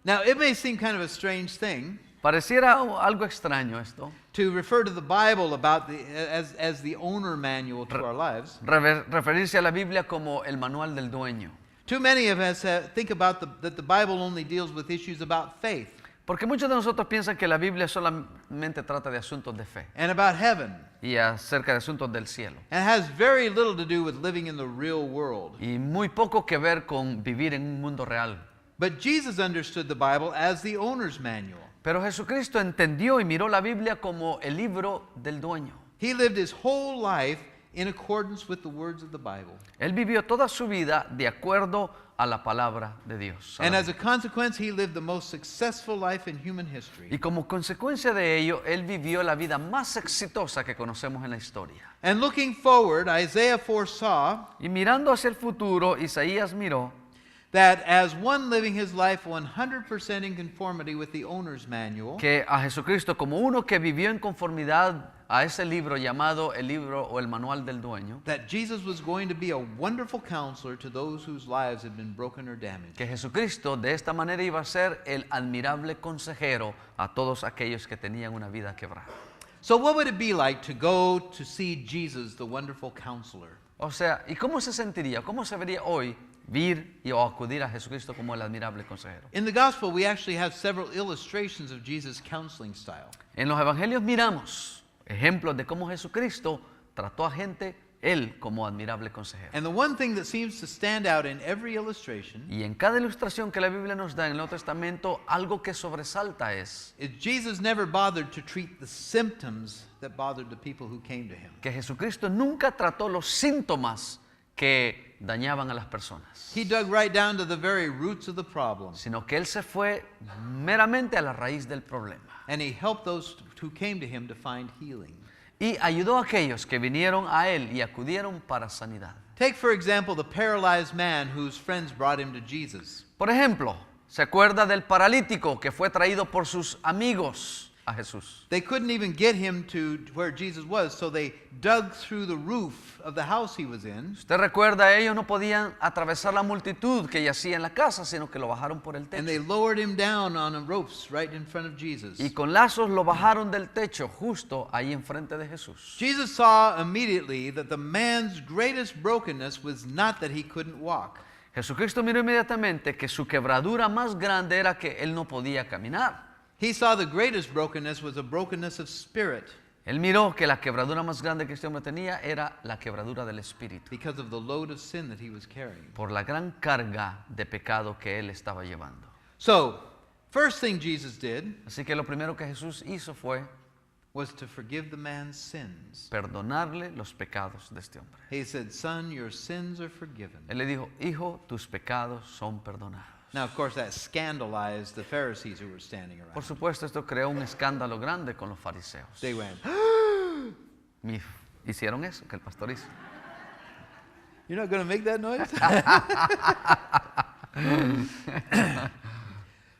Now, it may seem kind of a strange thing Pareciera algo extraño esto, to refer to the Bible about as the owner manual to our lives. referirse a la Biblia como el manual del dueño. Too many of us think about that the Bible only deals with issues about faith Porque muchos de nosotros piensan que la Biblia solamente trata de asuntos de fe and about heaven, y acerca de asuntos del cielo. and has very little to do with living in the real world. Y muy poco que ver con vivir en un mundo real. But Jesus understood the Bible as the owner's manual. Pero Jesucristo entendió y miró la Biblia como el libro del dueño. He lived his whole life in accordance with the words of the Bible. Él vivió toda su vida de acuerdo a la palabra de Dios. And as a consequence, he lived the most successful life in human history. Y como consecuencia de ello, él vivió la vida más exitosa que conocemos en la historia. And looking forward, Isaiah foresaw Y mirando hacia el futuro, Isaías miró that as one living his life 100% in conformity with the owner's manual, que a Jesucristo como uno que vivió en conformidad a ese libro llamado el libro o el manual del dueño, that Jesus was going to be a wonderful counselor to those whose lives had been broken or damaged. que Jesucristo de esta manera iba a ser el admirable consejero a todos aquellos que tenían una vida quebrada. So what would it be like to go to see Jesus, the wonderful counselor? O sea, ¿y cómo se sentiría, cómo se vería hoy o acudir a Jesucristo como el admirable consejero? In the gospel, we actually have several illustrations of Jesus' counseling style. En los evangelios miramos ejemplos de cómo Jesucristo trató a gente, él como admirable consejero. And the one thing that seems to stand out in every illustration Y en cada ilustración que la Biblia nos da en el Nuevo Testamento, algo que sobresalta es is Jesus never bothered to treat the symptoms that bothered the people who came to him. que Jesucristo nunca trató los síntomas que dañaban a las personas, He dug right down to the very roots of the problem, sino que él se fue meramente a la raíz del problema and he helped those who came to him to find healing. y ayudó a aquellos que vinieron a él y acudieron para sanidad. Take, for example, the paralyzed man whose friends brought him to Jesus. Por ejemplo, ¿se acuerda del paralítico que fue traído por sus amigos a Jesús? They couldn't even get him to where Jesus was, so they dug through the roof of the house he was in, Usted recuerda, ellos no podían atravesar la multitud que yacía en la casa, sino que lo bajaron por el and they techo. lowered him down on ropes right in front of Jesus. Y con lazos lo bajaron del techo, justo ahí enfrente de Jesús. Jesus saw immediately that the man's greatest brokenness was not that he couldn't walk. Jesucristo miró inmediatamente que su quebradura más grande era que él no podía caminar. He saw the greatest brokenness was a brokenness of spirit Él miró que la quebradura más grande que este hombre tenía era la quebradura del espíritu, because of the load of sin that he was carrying. por la gran carga de pecado que él estaba llevando. So, first thing Jesus did Así que lo primero que Jesús hizo fue was to forgive the man's sins. perdonarle los pecados de este hombre. He said, "Son, your sins are forgiven." Él le dijo, hijo, tus pecados son perdonados. Now, of course, that scandalized the Pharisees who were standing Por around. supuesto, esto creó un escándalo grande con los fariseos. They went, Hicieron eso que el pastor hizo. "You're not going to make that noise?"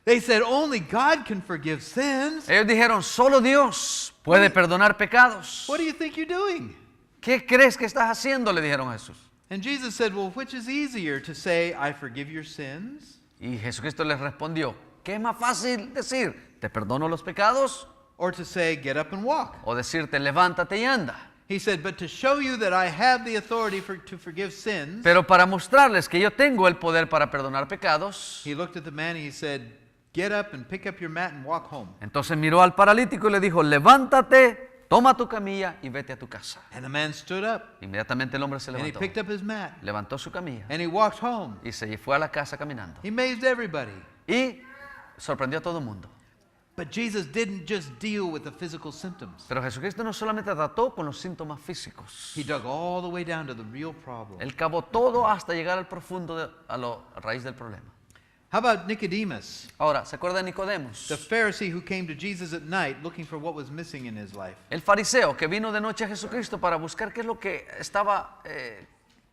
They said, "Only God can forgive sins." Ellos dijeron, solo Dios puede perdonar pecados. What do you think you're doing? ¿Qué crees que estás haciendo? Le dijeron a Jesús. And Jesus said, "Well, which is easier, to say, 'I forgive your sins,' Y Jesucristo les respondió, ¿qué es más fácil decir? ¿Te perdono los pecados? or to say, 'Get up and walk'?" O decirte, levántate y anda. He said, "But to show you that I have the authority to forgive sins," Pero para mostrarles que yo tengo el poder para perdonar pecados, he looked at the man and he said, "Get up and pick up your mat and walk home." entonces miró al paralítico y le dijo, levántate, toma tu camilla y vete a tu casa. And the man stood up Inmediatamente el hombre se and he levantó, picked up his mat levantó su camilla and he walked home. y se fue a la casa caminando. He amazed everybody. Y sorprendió a todo el mundo. But Jesus didn't just deal with the physical symptoms. Pero Jesucristo no solamente trató con los síntomas físicos, He dug all the way down to the real problem. él cavó todo hasta llegar al profundo, a la raíz del problema. How about Nicodemus, Ahora, ¿se acuerda de Nicodemos? the Pharisee who came to Jesus at night looking for what was missing in his life? El fariseo que vino de noche a Jesucristo para buscar qué es lo que estaba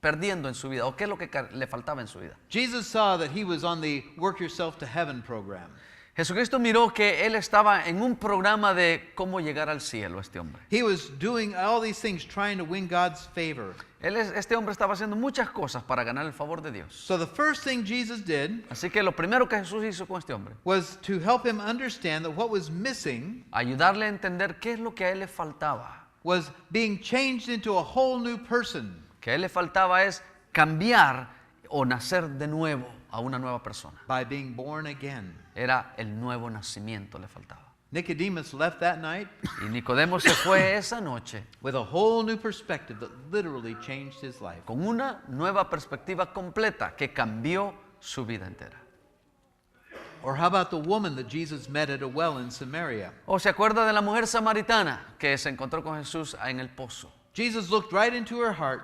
perdiendo en su vida o qué es lo que le faltaba en su vida. Jesus saw that he was on the Work Yourself to Heaven program. Jesucristo miró que él estaba en un programa de cómo llegar al cielo, este hombre. He was doing all these things trying to win God's favor. Este hombre estaba haciendo muchas cosas para ganar el favor de Dios. So the first thing Jesus did Así que lo primero que Jesús hizo con este hombre, was to help him understand that what was missing ayudarle a entender qué es lo que a él le faltaba. was being changed into a whole new person. Que a él le faltaba es cambiar o nacer de nuevo a una nueva persona. By being born again. Era el nuevo nacimiento le faltaba. Nicodemus left that night Y Nicodemo se fue esa noche with a whole new perspective that literally changed his life. con una nueva perspectiva completa que cambió su vida entera. Or how about the woman that Jesus met at a well in Samaria? ¿O se acuerda de la mujer samaritana que se encontró con Jesús en el pozo? Jesus looked right into her heart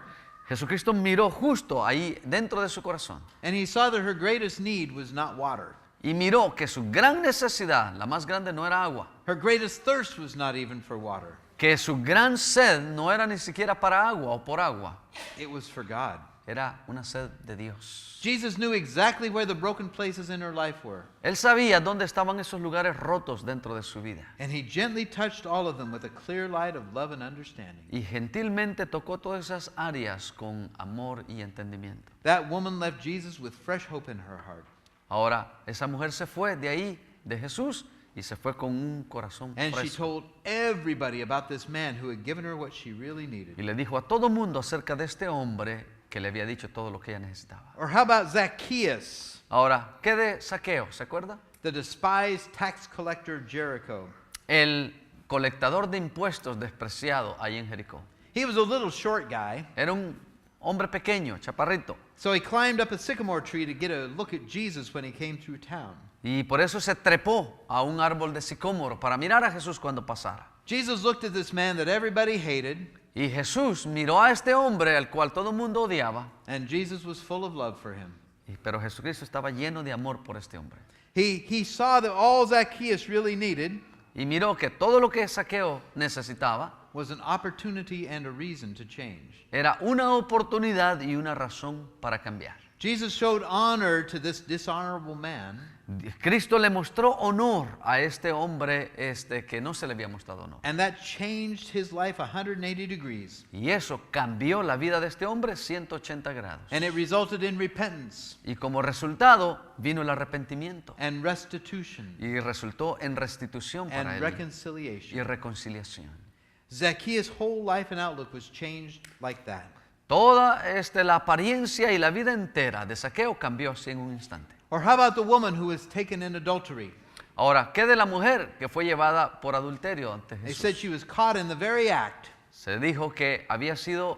Jesucristo miró justo ahí dentro de su corazón and he saw that her greatest need was not water. y miró que su gran necesidad, la más grande, no era agua, Her greatest thirst was not even for water. que su gran sed no era ni siquiera para agua o por agua, It was for God. era una sed de Dios. Jesus knew exactly where the broken places in her life were. Él sabía dónde estaban esos lugares rotos dentro de su vida And he gently touched all of them with a clear light of love and understanding. y gentilmente tocó todas esas áreas con amor y entendimiento. That woman left Jesus with fresh hope in her heart. Ahora, esa mujer se fue de ahí, de Jesús, y se fue con un corazón And she fresco. told everybody about this man who had given her what she really needed. Y le dijo a todo mundo acerca de este hombre que le había dicho todo lo que ella necesitaba. Or how about Zacchaeus, Ahora, ¿qué de Saqueo? ¿Se acuerda? the despised tax collector of Jericho? El colectador de impuestos despreciado ahí en Jericó. He was a little short guy, Era un hombre pequeño, chaparrito. so he climbed up a sycamore tree to get a look at Jesus when he came through town. Y por eso se trepó a un árbol de sicómoro para mirar a Jesús cuando pasara. Jesus looked at this man that everybody hated, Y Jesús miró a este hombre al cual todo el mundo odiaba. and Jesus was full of love for him. Pero Jesucristo estaba lleno de amor por este hombre. He saw that all Zacchaeus really needed Y miró que todo lo que Saqueo necesitaba was an opportunity and a reason to change. era una oportunidad y una razón para cambiar. Jesus showed honor to this dishonorable man, Cristo le mostró honor a este hombre que no se le había mostrado honor. and that changed his life 180 degrees. Y eso cambió la vida de este hombre 180 grados. And it resulted in repentance Y como resultado vino el arrepentimiento and restitution y resultó en restitución para and él y reconciliation. reconciliación. Zacchaeus' whole life and outlook was changed like that. Toda la apariencia y la vida entera de Zaqueo cambió así en un instante. Or how about the woman who was taken in adultery? Ahora, ¿qué de la mujer que fue llevada por adulterio ante They said Jesús? she was caught in the very act, Se dijo que había sido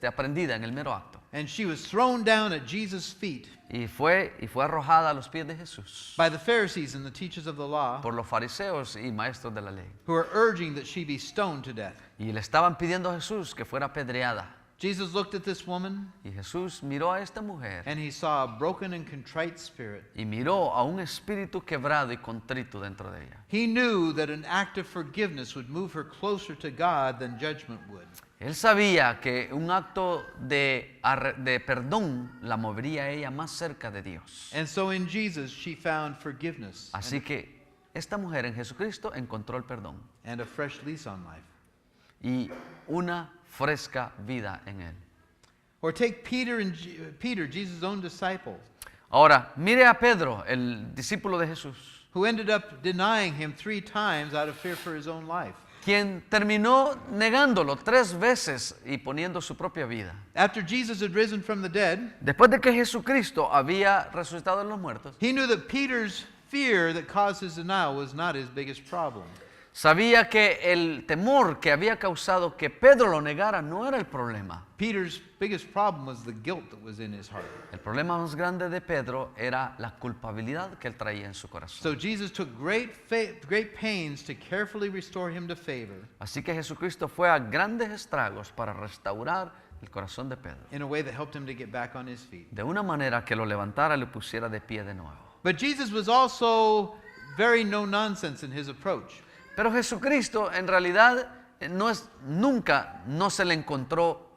aprendida en el mero acto and she was thrown down at Jesus' feet y fue arrojada a los pies de Jesús by the Pharisees and the teachers of the law, por los fariseos y maestros de la ley. who were urging that she be stoned to death. Y le estaban pidiendo a Jesús que fuera apedreada. Jesus looked at this woman, Y Jesús miró a esta mujer and he saw a broken and contrite spirit. y miró a un espíritu quebrado y contrito dentro de ella. He knew that an act of forgiveness would move her closer to God than judgment would. Él sabía que un acto de perdón la movería a ella más cerca de Dios. And so in Jesus, she found forgiveness Así que esta mujer en Jesucristo encontró el perdón and a fresh lease on life. y una fresca vida en él. Or take Peter, Jesus' own disciple, Ahora, mire a Pedro, el discípulo de Jesús, who ended up denying him 3 times out of fear for his own life. quien terminó negándolo 3 veces y poniendo su propia vida. After Jesus had risen from the dead, Después de que Jesucristo había resucitado de los muertos, he knew that Peter's fear that caused his denial was not his biggest problem. sabía que el temor que había causado que Pedro lo negara no era el problema. Peter's biggest problem was the guilt that was in his heart. El problema más grande de Pedro era la culpabilidad que él traía en su corazón. So Jesus took great pains to carefully restore him to favor Así que Jesucristo fue a grandes estragos para restaurar el corazón de Pedro, in a way that helped him to get back on his feet. de una manera que lo levantara y lo pusiera de pie de nuevo. But Jesus was also very no-nonsense in his approach. Pero Jesucristo en realidad nunca no se le encontró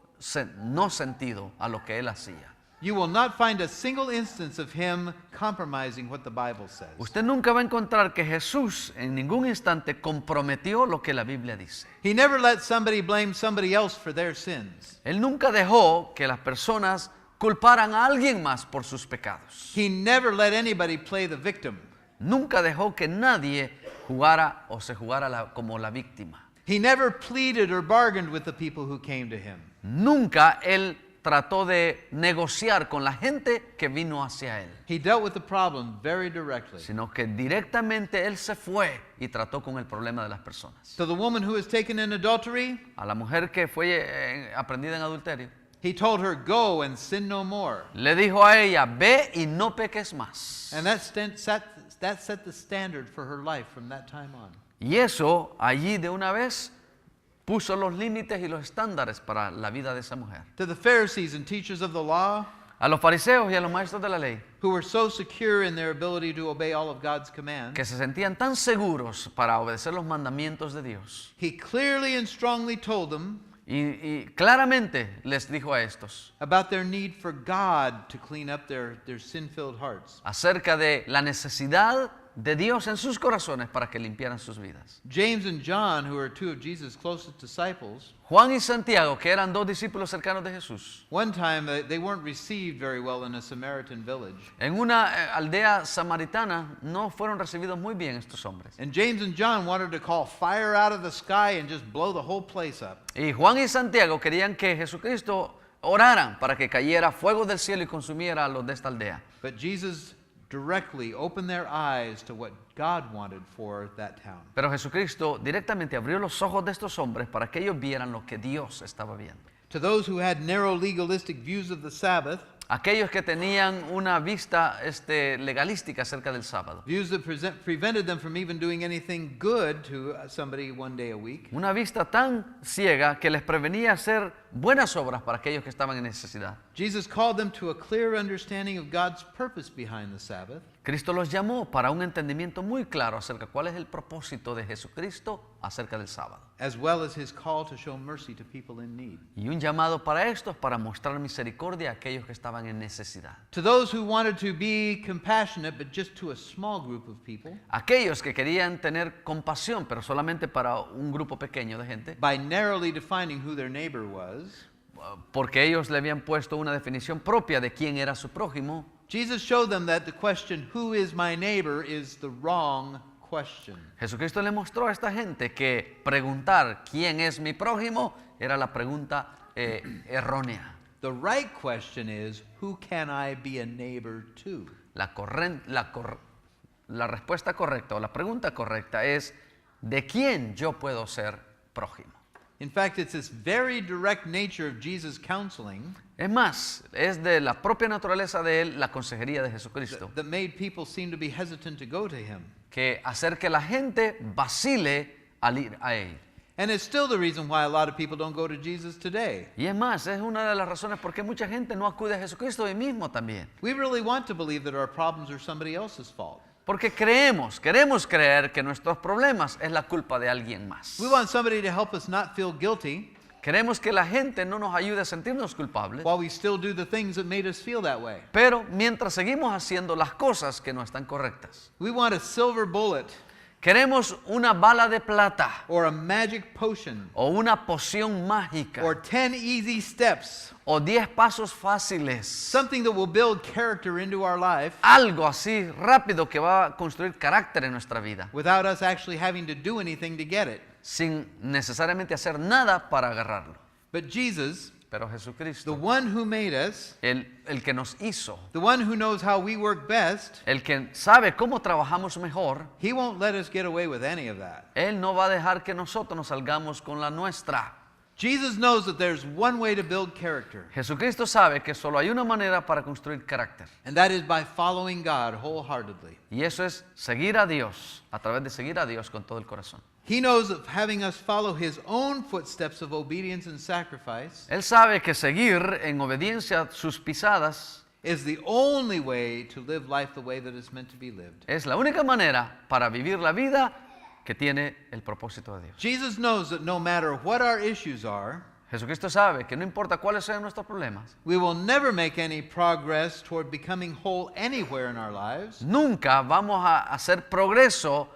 no sentido a lo que él hacía. You will not find a single instance of him compromising what the Bible says. Usted nunca va a encontrar que Jesús en ningún instante comprometió lo que la Biblia dice. He never let somebody blame somebody else for their sins. Él nunca dejó que las personas culparan a alguien más por sus pecados. He never let anybody play the victim. Nunca dejó que nadie jugara o se jugara como la víctima. He never pleaded or bargained with the people who came to him. Nunca él trató de negociar con la gente que vino hacia él, He dealt with the problem very directly. sino que directamente él se fue y trató con el problema de las personas. To the woman who was taken in adultery, A la mujer que fue aprendida en adulterio, he told her, "Go and sin no more." le dijo a ella, ve y no peques más. And that set the standard for her life from that time on. Y eso allí de una vez puso los límites y los estándares para la vida de esa mujer. To the Pharisees and teachers of the law, A los fariseos y a los maestros de la ley, who were so secure in their ability to obey all of God's commands, que se sentían tan seguros para obedecer los mandamientos de Dios, he clearly and strongly told them y claramente les dijo a estos about their need for God to clean up their sin-filled hearts. acerca de la necesidad de Dios en sus corazones para que limpiaran sus vidas. James and John, who are 2 of Jesus' closest disciples, Juan y Santiago, que eran 2 discípulos cercanos de Jesús, one time they weren't received very well in a Samaritan village. en una aldea samaritana no fueron recibidos muy bien estos hombres. And James and John wanted to call fire out of the sky and just blow the whole place up. Y Juan y Santiago querían que Jesucristo oraran para que cayera fuego del cielo y consumiera a los de esta aldea. But Jesus directly opened their eyes to what God wanted for that town. Pero Jesucristo directamente abrió los ojos de estos hombres para que ellos vieran lo que Dios estaba viendo. To those who had narrow legalistic views of the Sabbath, Aquellos que tenían una vista legalística acerca del sábado, views that prevented them from even doing anything good to somebody one day a week, una vista tan ciega que les prevenía hacer buenas obras para aquellos que estaban en necesidad. Jesus called them to a clear understanding of God's purpose behind the Sabbath, Cristo los llamó para un entendimiento muy claro acerca de cuál es el propósito de Jesucristo acerca del sábado. as well as his call to show mercy to people in need. Y un llamado para estos, para mostrar misericordia a aquellos que estaban en necesidad. To those who wanted to be compassionate, but just to a small group of people, Aquellos que querían tener compasión, pero solamente para un grupo pequeño de gente, by narrowly defining who their neighbor was, porque ellos le habían puesto una definición propia de quién era su prójimo, Jesus showed them that the question, "Who is my neighbor?" is the wrong question. Jesucristo le mostró a esta gente que preguntar quién es mi prójimo era la pregunta errónea. The right question is, who can I be a neighbor to? La respuesta correcta o la pregunta correcta es, ¿de quién yo puedo ser prójimo? In fact, it's this very direct nature of Jesus' counseling Es más, es de la propia naturaleza de él la consejería de Jesucristo, that made people seem to be hesitant to go to him. que hacer que la gente vacile al ir a él. And it's still the reason why a lot of people don't go to Jesus today. Y es más, es una de las razones por qué mucha gente no acude a Jesucristo hoy mismo también. We really want to believe that our problems are somebody else's fault. Porque queremos creer que nuestros problemas es la culpa de alguien más. We want somebody to help us not feel guilty Queremos que la gente no nos ayude a sentirnos culpables, while we still do the things that made us feel that way. pero mientras seguimos haciendo las cosas que no están correctas. We want a silver bullet Queremos una bala de plata or a magic potion o una poción mágica or 10 easy steps, o 10 pasos fáciles. something that will build character into our life Algo así rápido que va a construir carácter en nuestra vida, without us actually having to do anything to get it. sin necesariamente hacer nada para agarrarlo. But Jesus, Pero the Jesucristo, one who made us, el que nos hizo, the one who knows how we work best, el que sabe cómo trabajamos mejor, he won't let us get away with any of that. Él no va a dejar que nosotros nos salgamos con la nuestra. Jesus knows that there's one way to build character, Jesucristo sabe que solo hay una manera para construir carácter. and that is by following God wholeheartedly. Y eso es seguir a Dios, a través de seguir a Dios con todo el corazón. He knows that having us follow his own footsteps of obedience and sacrifice Él sabe que seguir en obediencia sus pisadas is the only way to live life the way that it's meant to be lived. es la única manera para vivir la vida que tiene el propósito de Dios. Jesus knows that no matter what our issues are, Jesucristo sabe que no importa cuáles sean nuestros problemas, we will never make any progress toward becoming whole anywhere in our lives nunca vamos a hacer progreso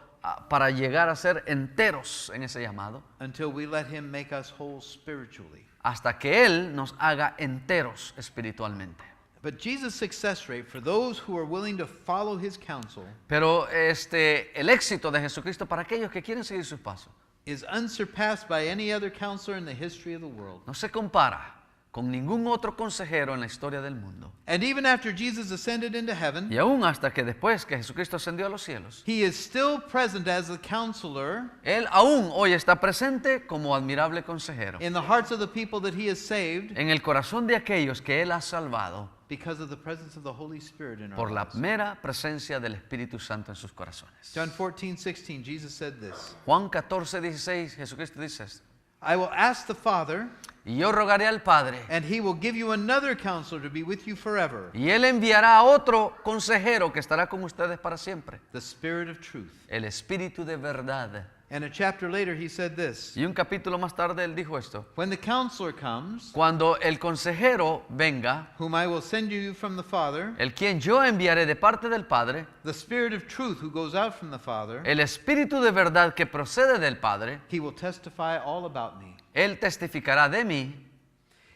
para llegar a ser enteros en ese llamado, until we let him make us whole spiritually. hasta que Él nos haga enteros espiritualmente. But Jesus' success rate for those who are willing to follow his counsel Pero el éxito de Jesucristo para aquellos que quieren seguir sus pasos is unsurpassed by any other counselor in the history of the world. no se compara con ningún otro consejero en la historia del mundo. And even after Jesus ascended into heaven, Y aún hasta que después que Jesucristo ascendió a los cielos, he is still present as the counselor Él aún hoy está presente como admirable consejero in the hearts of the people that he has saved en el corazón de aquellos que Él ha salvado because of the presence of the Holy Spirit in our por la lives. mera presencia del Espíritu Santo en sus corazones. John 14:16, Jesus said this, Juan 14:16, Jesucristo dice esto: I will ask the Father, y yo rogaré al Padre, and he will give you another counselor to be with you forever, y Él enviará a otro consejero que estará con ustedes para siempre, the Spirit of truth. el Espíritu de verdad. And a chapter later he said this, Y un capítulo más tarde Él dijo esto: when the counselor comes, cuando el consejero venga, whom I will send you from the Father, el quien yo enviaré de parte del Padre, the Spirit of truth who goes out from the Father, el Espíritu de verdad que procede del Padre, he will testify all about me. Él testificará de mí.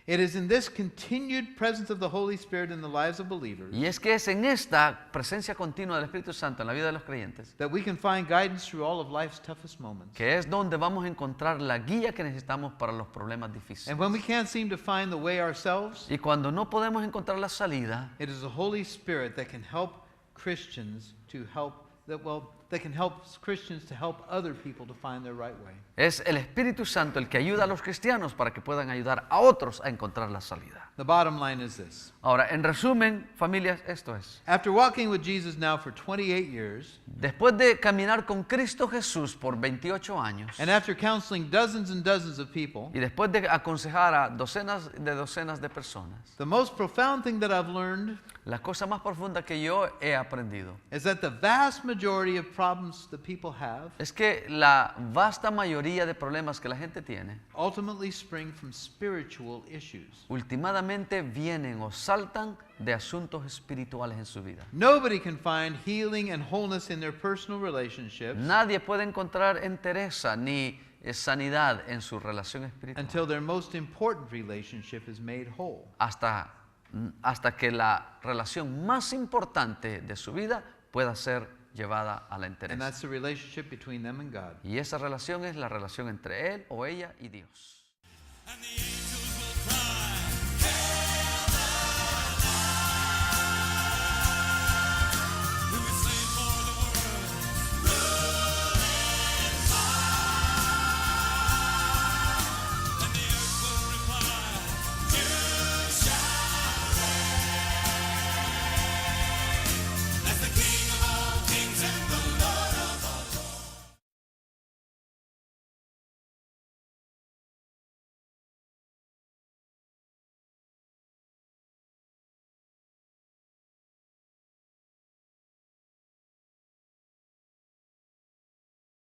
It is in this continued presence of the Holy Spirit in the lives of believers Y es que es en esta presencia continua del Espíritu Santo en la vida de los creyentes that we can find guidance through all of life's toughest moments. que es donde vamos a encontrar la guía que necesitamos para los problemas difíciles. And when we can't seem to find the way ourselves, Y cuando no podemos encontrar la salida, it is the Holy Spirit that can help Christians to help that can help Christians to help other people to find their right way. es el Espíritu Santo el que ayuda a los cristianos para que puedan ayudar a otros a encontrar la salida. The bottom line is this. Ahora, en resumen, familias, esto es: After walking with Jesus now for 28 years, después de caminar con Cristo Jesús por 28 años and after counseling dozens and dozens of people, y después de aconsejar a docenas de personas, the most profound thing that I've learned la cosa más profunda que yo he aprendido is that the vast majority of problems that people have es que la vasta mayoría de problemas que la gente tiene ultimately spring from spiritual issues. últimamente vienen o saltan de asuntos espirituales en su vida. Nobody can find healing and wholeness in their personal relationships Nadie puede encontrar entereza ni sanidad en su relación espiritual until their most important relationship is made whole. hasta que la relación más importante de su vida pueda ser llevada a la And entereza. that's the relationship between them and God. Y esa relación es la relación entre él o ella y Dios. And the angels